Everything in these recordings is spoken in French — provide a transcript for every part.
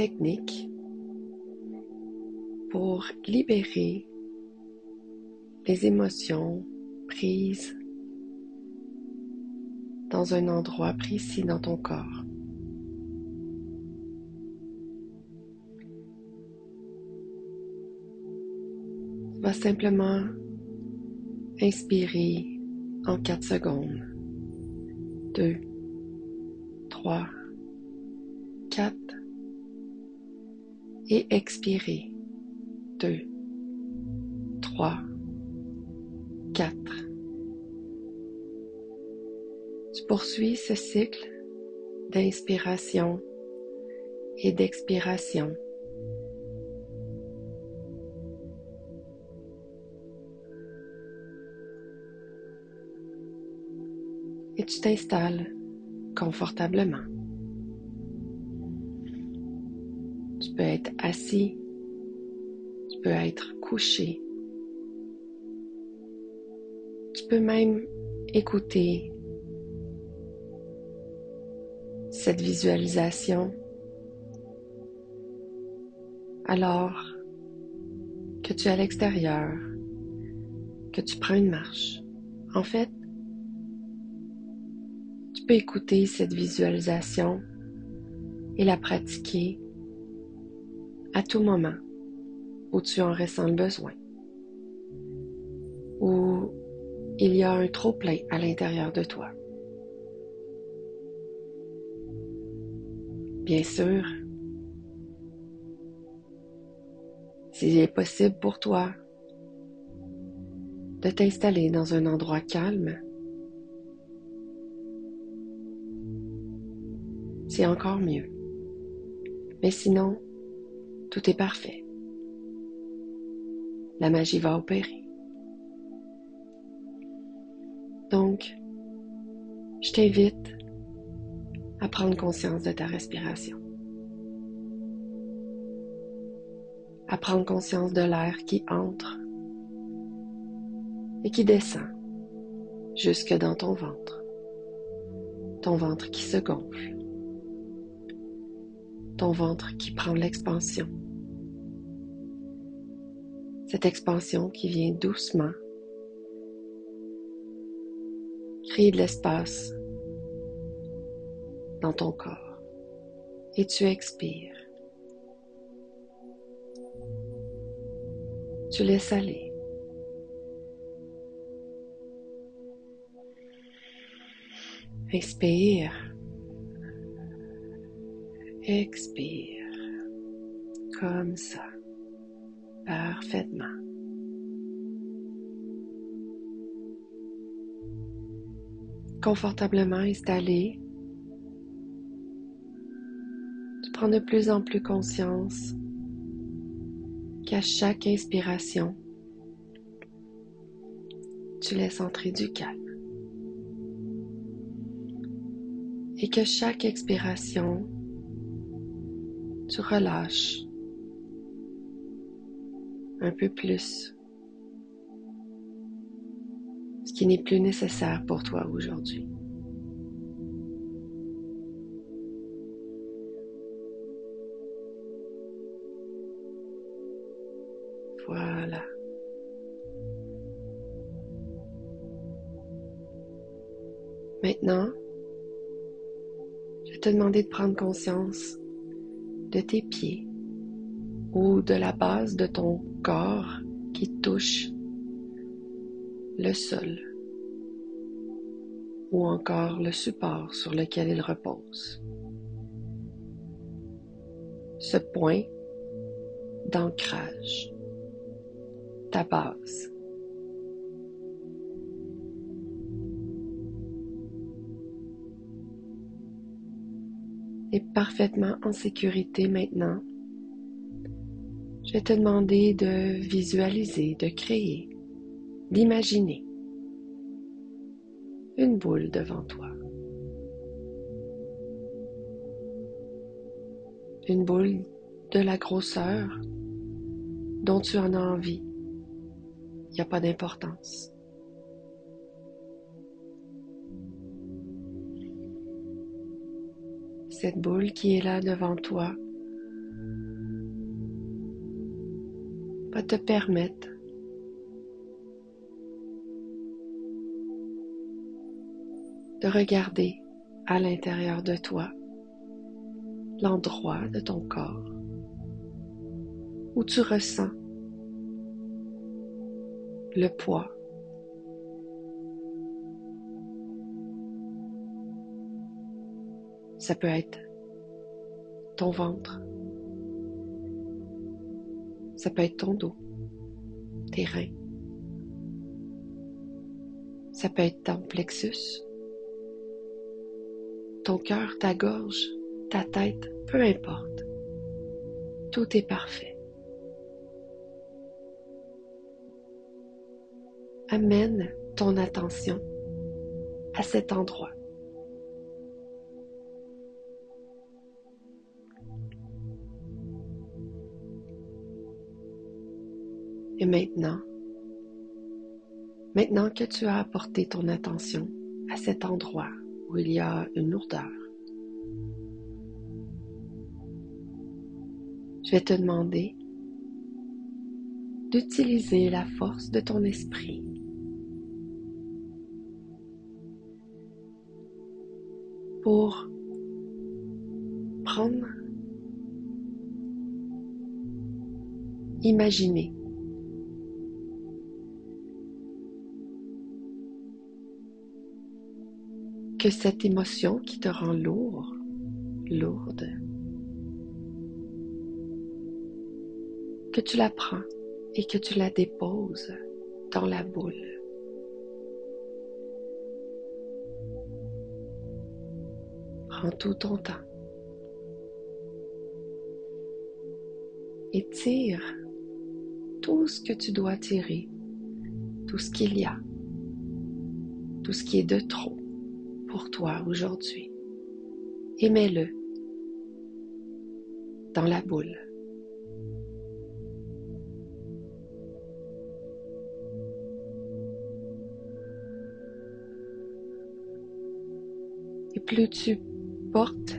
technique pour libérer les émotions prises dans un endroit précis dans ton corps. Tu vas simplement inspirer en 4 secondes. 2, 3, 4 et expirer. 2, 3, 4. Tu poursuis ce cycle d'inspiration et d'expiration. Et tu t'installes confortablement. Tu peux être assis, tu peux être couché. Tu peux même écouter cette visualisation alors que tu es à l'extérieur, que tu prends une marche. En fait, tu peux écouter cette visualisation et la pratiquer à tout moment où tu en ressens le besoin, où il y a un trop-plein à l'intérieur de toi. Bien sûr, s'il est possible pour toi de t'installer dans un endroit calme, c'est encore mieux. Mais sinon, tout est parfait. La magie va opérer. Donc, je t'invite à prendre conscience de ta respiration, à prendre conscience de l'air qui entre et qui descend jusque dans ton ventre qui se gonfle, ton ventre qui prend l'expansion, cette expansion qui vient doucement créer de l'espace dans ton corps et tu expires. Tu laisses aller. Inspire. Expire. Comme ça. Parfaitement. Confortablement installé, tu prends de plus en plus conscience qu'à chaque inspiration, tu laisses entrer du calme. Et que chaque expiration, tu relâches un peu plus ce qui n'est plus nécessaire pour toi aujourd'hui. Voilà. Maintenant, je vais te demander de prendre conscience de tes pieds ou de la base de ton corps qui touche le sol ou encore le support sur lequel il repose. Ce point d'ancrage, ta base. Est parfaitement en sécurité maintenant. Je vais te demander de visualiser, de créer, d'imaginer une boule devant toi. Une boule de la grosseur dont tu en as envie. Il n'y a pas d'importance. Cette boule qui est là devant toi va te permettre de regarder à l'intérieur de toi l'endroit de ton corps où tu ressens le poids. Ça peut être ton ventre, ça peut être ton dos, tes reins, ça peut être ton plexus, ton cœur, ta gorge, ta tête, peu importe. Tout est parfait. Amène ton attention à cet endroit. Et maintenant que tu as apporté ton attention à cet endroit où il y a une lourdeur, je vais te demander d'utiliser la force de ton esprit pour imaginer que cette émotion qui te rend lourde, que tu la prends et que tu la déposes dans la boule. Prends tout ton temps et tire tout ce que tu dois tirer, tout ce qu'il y a, tout ce qui est de trop pour toi aujourd'hui, et mets-le dans la boule. Et plus tu portes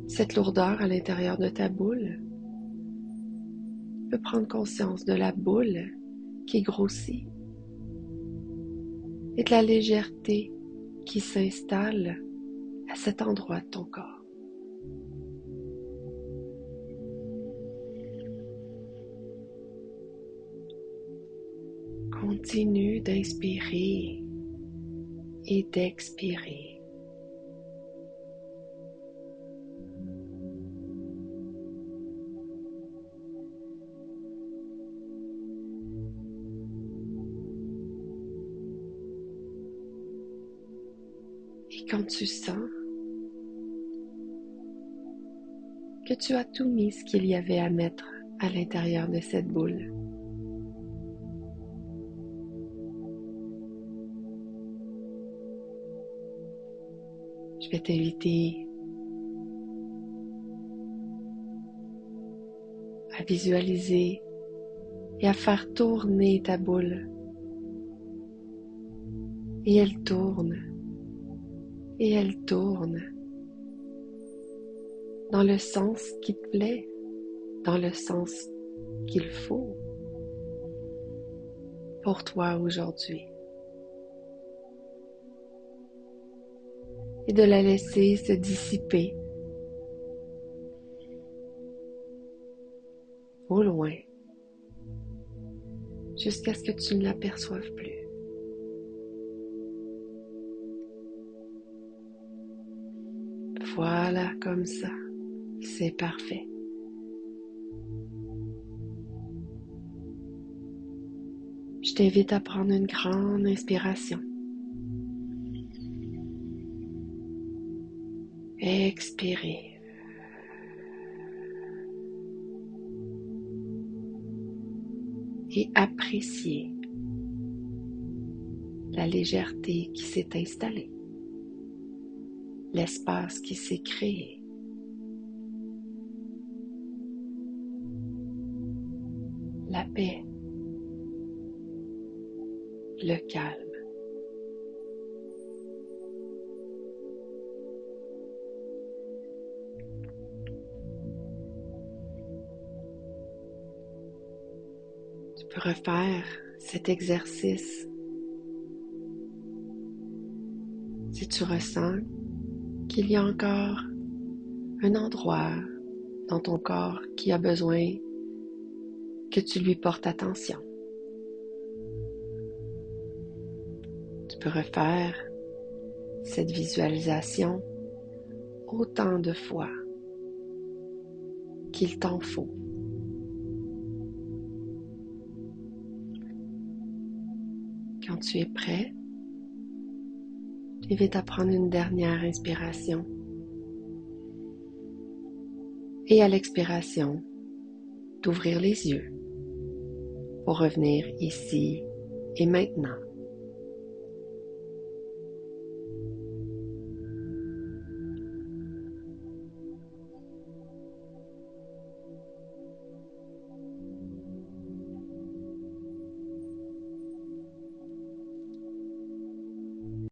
cette lourdeur à l'intérieur de ta boule, tu peux prendre conscience de la boule qui grossit et de la légèreté qui s'installe à cet endroit de ton corps. Continue d'inspirer et d'expirer. Et quand tu sens que tu as tout mis ce qu'il y avait à mettre à l'intérieur de cette boule, je vais t'inviter à visualiser et à faire tourner ta boule. Et elle tourne, et elle tourne dans le sens qui te plaît, dans le sens qu'il faut pour toi aujourd'hui. Et de la laisser se dissiper au loin jusqu'à ce que tu ne l'aperçoives plus. Voilà, comme ça, c'est parfait. Je t'invite à prendre une grande inspiration. Expirez. Et appréciez la légèreté qui s'est installée, l'espace qui s'est créé. La paix, le calme. peux refaire cet exercice. Si tu ressens qu'il y a encore un endroit dans ton corps qui a besoin que tu lui portes attention, tu peux refaire cette visualisation autant de fois qu'il t'en faut. Quand tu es prêt, je t'invite à prendre une dernière inspiration. Et à l'expiration, d'ouvrir les yeux pour revenir ici et maintenant.